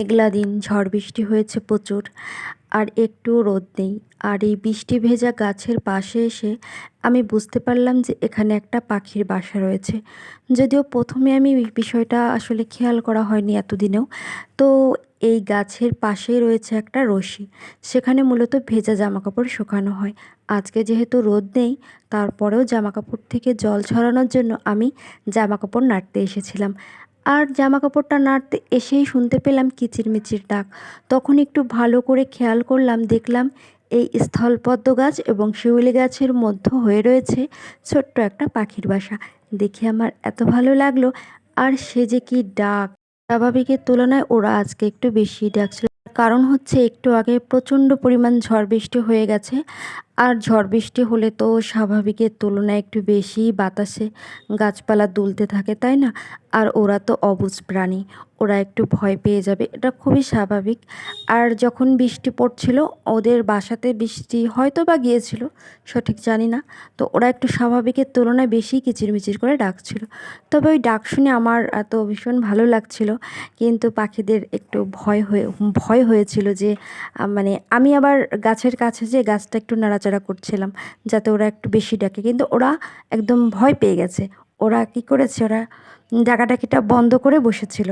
মেঘলা দিন, ঝড় বৃষ্টি হয়েছে প্রচুর, আর একটুও রোদ নেই। আর এই বৃষ্টি ভেজা গাছের পাশে এসে আমি বুঝতে পারলাম যে এখানে একটা পাখির বাসা রয়েছে। যদিও প্রথমে আমি এই বিষয়টা আসলে খেয়াল করা হয়নি এতদিনেও। তো এই গাছের পাশেই রয়েছে একটা রশি, সেখানে মূলত ভেজা জামাকাপড় শুকানো হয়। আজকে যেহেতু রোদ নেই, তারপরেও জামাকাপড় থেকে জল ঝরানোর জন্য আমি জামাকাপড় নাড়তে এসেছিলাম। আর জামাকাপড়টা নাড়তে এসেই শুনতে পেলাম কিচিরমিচির ডাক। তখন একটু ভালো করে খেয়াল করলাম, দেখলাম এই স্থলপদ্ম গাছ এবং শিউলি গাছের মধ্যে হয়ে রয়েছে ছোট্ট একটা পাখির বাসা। দেখে আমার এত ভালো লাগলো। আর সে যে কি ডাক! স্বাভাবিকের তুলনায় ওরা আজকে একটু বেশি ডাকছিল। কারণ হচ্ছে একটু আগে প্রচণ্ড পরিমাণ ঝড় বৃষ্টি হয়ে গেছে। আর ঝড় বৃষ্টি হলে তো স্বাভাবিকের তুলনায় একটু বেশিই বাতাসে গাছপালা দুলতে থাকে, তাই না? আর ওরা তো অবুঝ প্রাণী, ওরা একটু ভয় পেয়ে যাবে, এটা খুবই স্বাভাবিক। আর যখন বৃষ্টি পড়ছিল, ওদের বাসাতে বৃষ্টি হয়তো বা গিয়েছিল, সঠিক জানি না। তো ওরা একটু স্বাভাবিকের তুলনায় বেশি কিচিরমিচির করে ডাকছিল। তবে ওই ডাক শুনে আমার এত ভীষণ ভালো লাগছিল। কিন্তু পাখিদের একটু ভয় হয়েছিল যে মানে আমি আবার গাছের কাছে যেয়ে গাছটা একটু নাড়াচাড়া করছিলাম যাতে ওরা একটু বেশি ডাকে, কিন্তু ওরা একদম ভয় পেয়ে গেছে। ওরা কি করেছে, ওরা ডাকাডাকিটা বন্ধ করে বসেছিল।